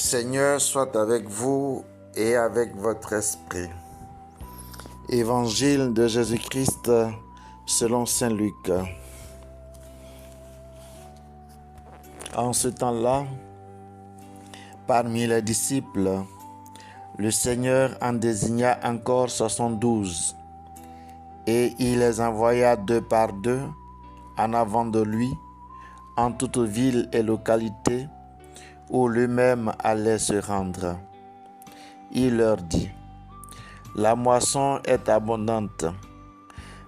Seigneur soit avec vous et avec votre esprit. Évangile de Jésus-Christ selon saint Luc. En ce temps-là, parmi les disciples, le Seigneur en désigna encore 72 et il les envoya deux par deux en avant de lui en toute ville et localité où lui-même allait se rendre. Il leur dit: la moisson est abondante,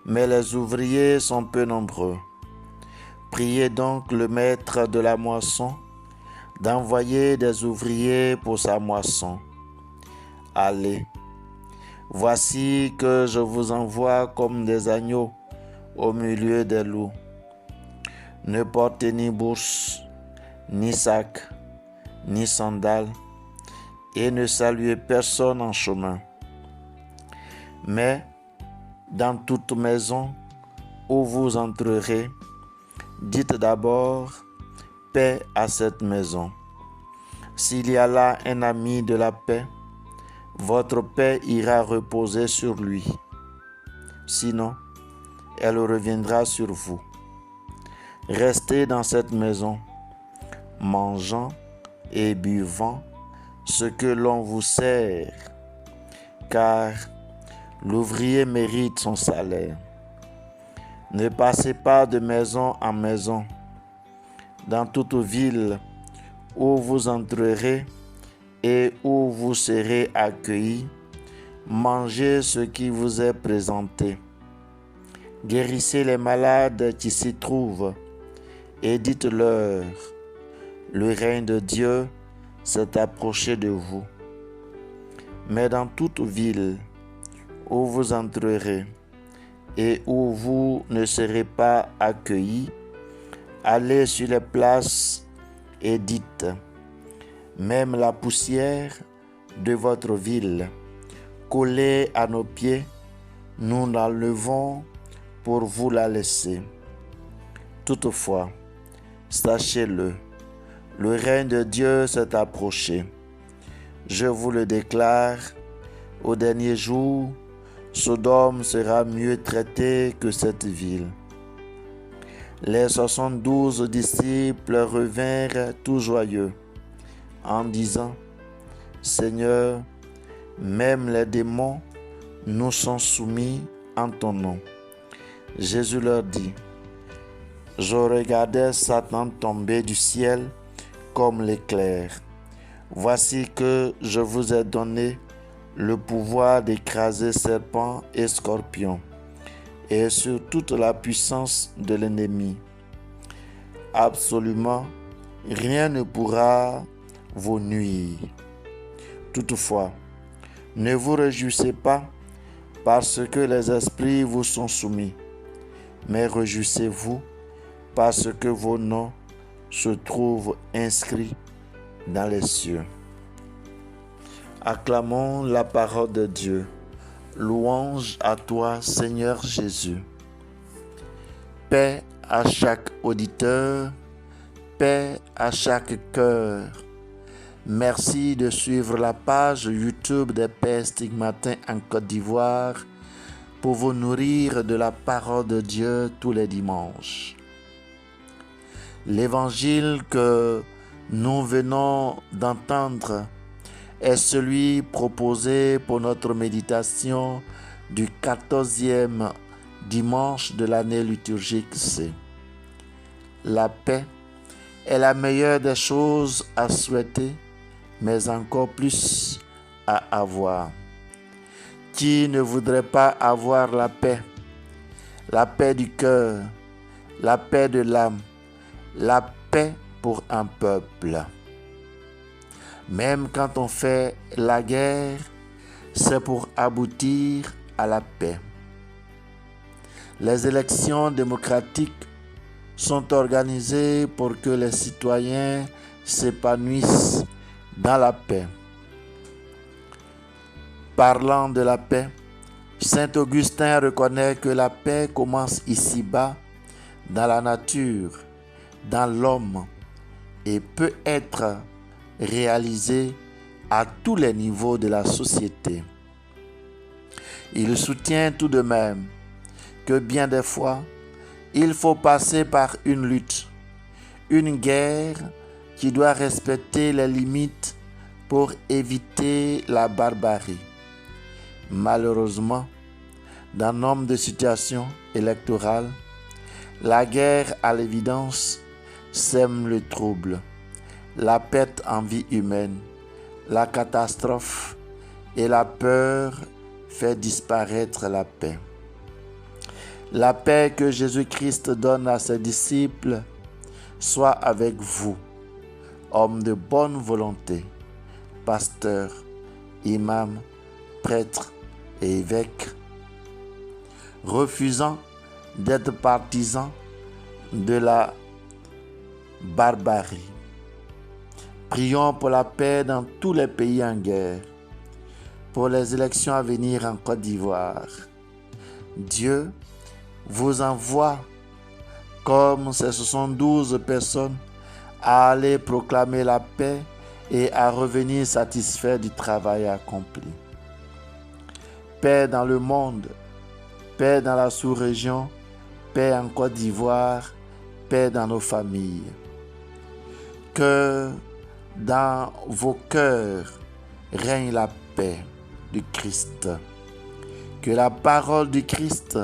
mais les ouvriers sont peu nombreux. Priez donc le maître de la moisson d'envoyer des ouvriers pour sa moisson. Allez, voici que je vous envoie comme des agneaux au milieu des loups. Ne portez ni bourse, ni sac, ni sandales, et ne saluez personne en chemin. Mais dans toute maison où vous entrerez, dites d'abord paix à cette maison. S'il y a là un ami de la paix, votre paix ira reposer sur lui. Sinon, elle reviendra sur vous. Restez dans cette maison, mangeant et buvant ce que l'on vous sert, car l'ouvrier mérite son salaire. Ne passez pas de maison en maison. Dans toute ville où vous entrerez et où vous serez accueillis, mangez ce qui vous est présenté. Guérissez les malades qui s'y trouvent et dites-leur: le règne de Dieu s'est approché de vous. Mais dans toute ville où vous entrerez et où vous ne serez pas accueillis, allez sur les places et dites: même la poussière de votre ville, collée à nos pieds, nous l'enlevons pour vous la laisser. Toutefois, sachez-le, le règne de Dieu s'est approché. Je vous le déclare, au dernier jour, Sodome sera mieux traitée que cette ville. Les 72 disciples revinrent tout joyeux, en disant: Seigneur, même les démons nous sont soumis en ton nom. Jésus leur dit: je regardais Satan tomber du ciel comme l'éclair. Voici que je vous ai donné le pouvoir d'écraser serpents et scorpions, et sur toute la puissance de l'ennemi. Absolument, rien ne pourra vous nuire. Toutefois, ne vous réjouissez pas parce que les esprits vous sont soumis, mais réjouissez-vous parce que vos noms se trouvent inscrits dans les cieux. Acclamons la parole de Dieu. Louange à toi, Seigneur Jésus. Paix à chaque auditeur, paix à chaque cœur. Merci de suivre la page YouTube des Pères Stigmatins en Côte d'Ivoire pour vous nourrir de la parole de Dieu tous les dimanches. L'évangile que nous venons d'entendre est celui proposé pour notre méditation du 14e dimanche de l'année liturgique C. La paix est la meilleure des choses à souhaiter, mais encore plus à avoir. Qui ne voudrait pas avoir la paix du cœur, la paix de l'âme, la paix pour un peuple? Même quand on fait la guerre, c'est pour aboutir à la paix. Les élections démocratiques sont organisées pour que les citoyens s'épanouissent dans la paix. Parlant de la paix, Saint Augustin reconnaît que la paix commence ici-bas, dans la nature, dans l'homme, et peut être réalisée à tous les niveaux de la société. Il soutient tout de même que bien des fois, il faut passer par une lutte, une guerre qui doit respecter les limites pour éviter la barbarie. Malheureusement, dans nombre de situations électorales, la guerre, à l'évidence, sème le trouble, la perte en vie humaine, la catastrophe et la peur fait disparaître la paix. La paix que Jésus-Christ donne à ses disciples soit avec vous, hommes de bonne volonté, pasteurs, imams, prêtres et évêques, refusant d'être partisans de la barbarie. Prions pour la paix dans tous les pays en guerre, pour les élections à venir en Côte d'Ivoire. Dieu vous envoie, comme ces 72 personnes, à aller proclamer la paix et à revenir satisfaits du travail accompli. Paix dans le monde, paix dans la sous-région, paix en Côte d'Ivoire, paix dans nos familles. Que dans vos cœurs règne la paix du Christ. Que la parole du Christ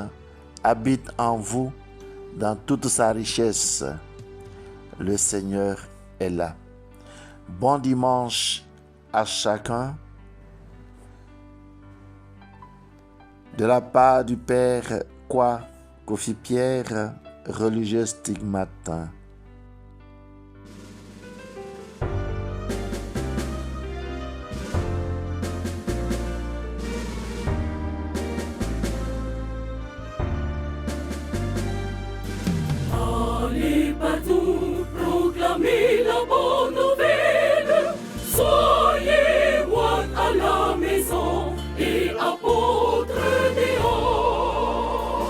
habite en vous dans toute sa richesse. Le Seigneur est là. Bon dimanche à chacun. De la part du Père Kofi Pierre, religieux stigmate. Allez partout, proclamez la bonne